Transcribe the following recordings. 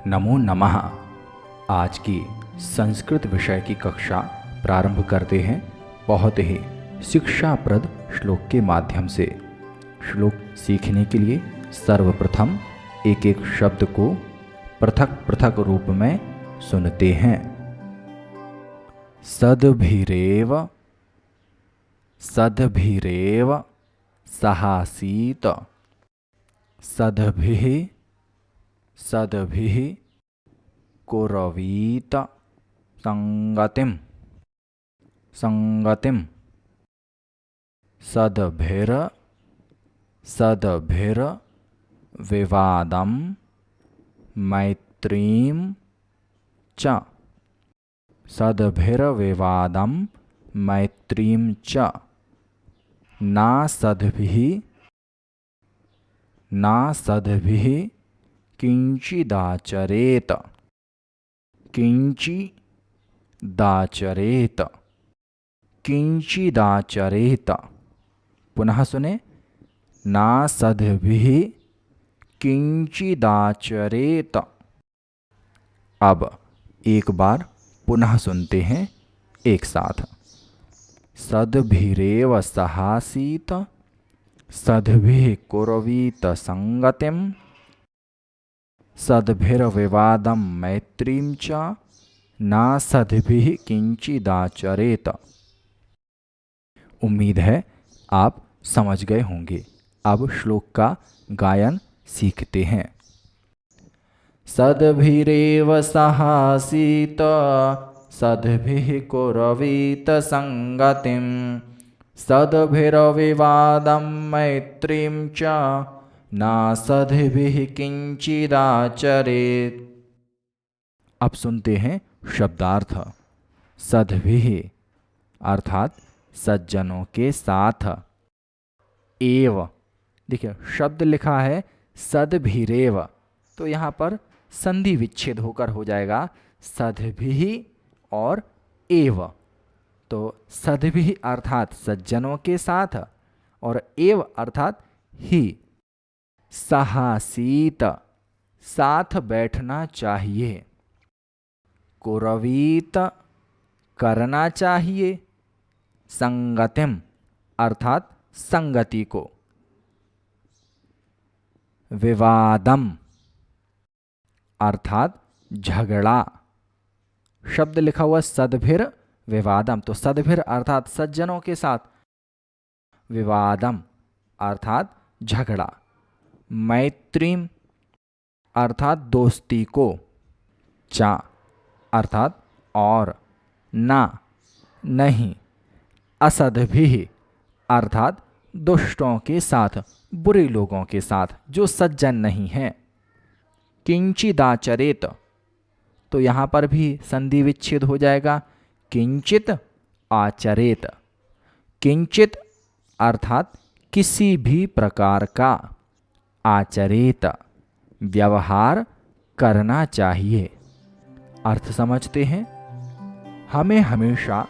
नमो नमः। आज की संस्कृत विषय की कक्षा प्रारंभ करते हैं बहुत ही शिक्षाप्रद श्लोक के माध्यम से। श्लोक सीखने के लिए सर्वप्रथम एक एक शब्द को पृथक पृथक रूप में सुनते हैं। सद्भिरेव सद्भिरेव सहासीत, सद्भिः सद्भिः कुर्वीत संगतिं संगतिं, सद्भिर् सद्भिर् विवादं मैत्रीं च, सद्भिर्विवादं मैत्रीं च, न सद्भिः किंचिदाचरेत किंचिदाचरेत किंचिदाचरेत। पुनः सुने, ना सद्भिः किंचिदाचरेत। अब एक बार पुनः सुनते हैं एक साथ। सद्भिरेव सहासीत, सद्भिः कुर्वीत संगतिं, सद्भिर्विवादं मैत्रीं च, न सद्भिः किंचिदाचरेत। उम्मीद है आप समझ गए होंगे। अब श्लोक का गायन सीखते हैं। सद्भिरेव सहासीत, सद्भिः कुर्वीत संगतिं, सद्भिर्विवादं मैत्रीं च, न सद्भिः किंचिदाचरेत। अब सुनते हैं शब्दार्थ। सद्भिः अर्थात सज्जनों के साथ। एव, देखिए शब्द लिखा है सद्भिरेव, तो यहाँ पर संधि विच्छेद होकर हो जाएगा सद्भिः और एव। तो सद्भिः अर्थात सज्जनों के साथ और एव अर्थात ही। सहासीत, साथ बैठना चाहिए। कुर्वीत, करना चाहिए। संगतिम अर्थात संगति को। विवादम अर्थात झगड़ा। शब्द लिखा हुआ सद्भिर विवादम, तो सद्भिर अर्थात सज्जनों के साथ, विवादम अर्थात झगड़ा। मैत्रीम अर्थात दोस्ती को। चा अर्थात और, ना नहीं। असद्भिः अर्थात दुष्टों के साथ, बुरे लोगों के साथ जो सज्जन नहीं हैं। किंचिदाचरेत, तो यहाँ पर भी संधि विच्छेद हो जाएगा। किंचित आचरेत। किंचित अर्थात किसी भी प्रकार का। आचरेत व्यवहार करना चाहिए। अर्थ समझते हैं। हमें हमेशा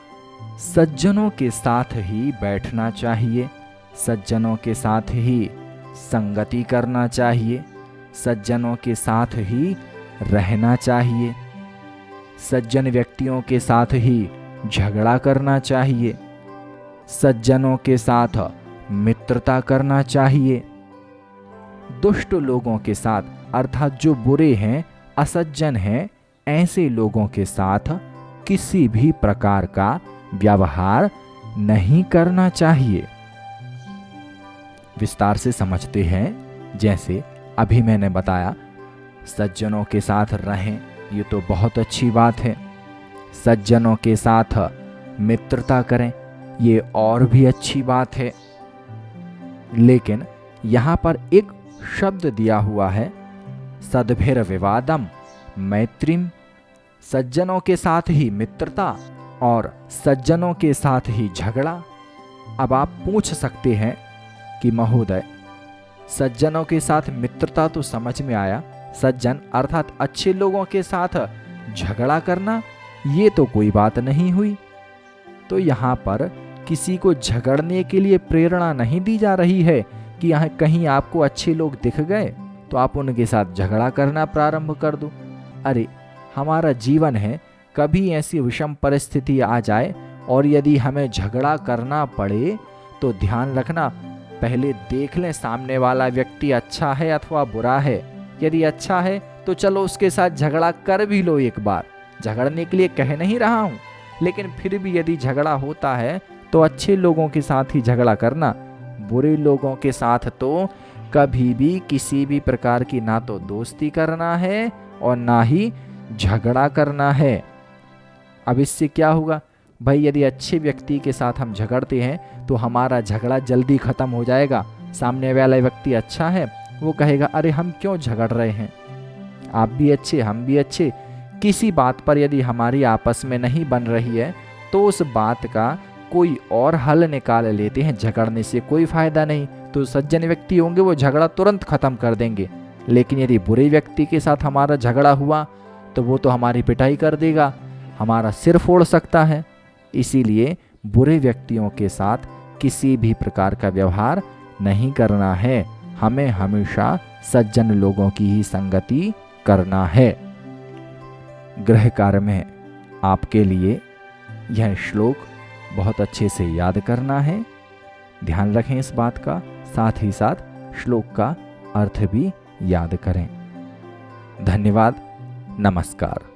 सज्जनों के साथ ही बैठना चाहिए, सज्जनों के साथ ही संगति करना चाहिए, सज्जनों के साथ ही रहना चाहिए, सज्जन व्यक्तियों के साथ ही झगड़ा करना चाहिए, सज्जनों के साथ मित्रता करना चाहिए। दुष्ट लोगों के साथ अर्थात जो बुरे हैं, असज्जन हैं, ऐसे लोगों के साथ किसी भी प्रकार का व्यवहार नहीं करना चाहिए। विस्तार से समझते हैं। जैसे अभी मैंने बताया, सज्जनों के साथ रहें, ये तो बहुत अच्छी बात है। सज्जनों के साथ मित्रता करें, ये और भी अच्छी बात है। लेकिन यहाँ पर एक शब्द दिया हुआ है, सद्भिर्विवादम मैत्रीम, सज्जनों के साथ ही मित्रता और सज्जनों के साथ ही झगड़ा। अब आप पूछ सकते हैं कि महोदय, सज्जनों के साथ मित्रता तो समझ में आया, सज्जन अर्थात अच्छे लोगों के साथ झगड़ा करना, ये तो कोई बात नहीं हुई। तो यहाँ पर किसी को झगड़ने के लिए प्रेरणा नहीं दी जा रही है कि यहाँ कहीं आपको अच्छे लोग दिख गए तो आप उनके साथ झगड़ा करना प्रारंभ कर दो। अरे हमारा जीवन है, कभी ऐसी विषम परिस्थिति आ जाए और यदि हमें झगड़ा करना पड़े तो ध्यान रखना, पहले देख लें सामने वाला व्यक्ति अच्छा है अथवा बुरा है। यदि अच्छा है तो चलो उसके साथ झगड़ा कर भी लो एक बार, झगड़ने के लिए कह नहीं रहा हूँ, लेकिन फिर भी यदि झगड़ा होता है तो अच्छे लोगों के साथ ही झगड़ा करना। बुरे लोगों के साथ तो कभी भी किसी भी प्रकार की ना तो दोस्ती करना है और ना ही झगड़ा करना है। अब इससे क्या होगा भाई, यदि अच्छे व्यक्ति के साथ हम झगड़ते हैं तो हमारा झगड़ा जल्दी खत्म हो जाएगा। सामने वाला व्यक्ति अच्छा है, वो कहेगा अरे हम क्यों झगड़ रहे हैं, आप भी अच्छे हम भी अच्छे। किसी बात पर यदि हमारी आपस में नहीं बन रही है तो उस बात का कोई और हल निकाल लेते हैं, झगड़ने से कोई फायदा नहीं। तो सज्जन व्यक्ति होंगे वो झगड़ा तुरंत खत्म कर देंगे, लेकिन यदि बुरे व्यक्ति के साथ हमारा झगड़ा हुआ तो वो तो हमारी पिटाई कर देगा, हमारा सिर फोड़ सकता है। इसीलिए बुरे व्यक्तियों के साथ किसी भी प्रकार का व्यवहार नहीं करना है, हमें हमेशा सज्जन लोगों की ही संगति करना है। गृह कार्य में आपके लिए यह श्लोक बहुत अच्छे से याद करना है, ध्यान रखें इस बात का, साथ ही साथ श्लोक का अर्थ भी याद करें। धन्यवाद, नमस्कार।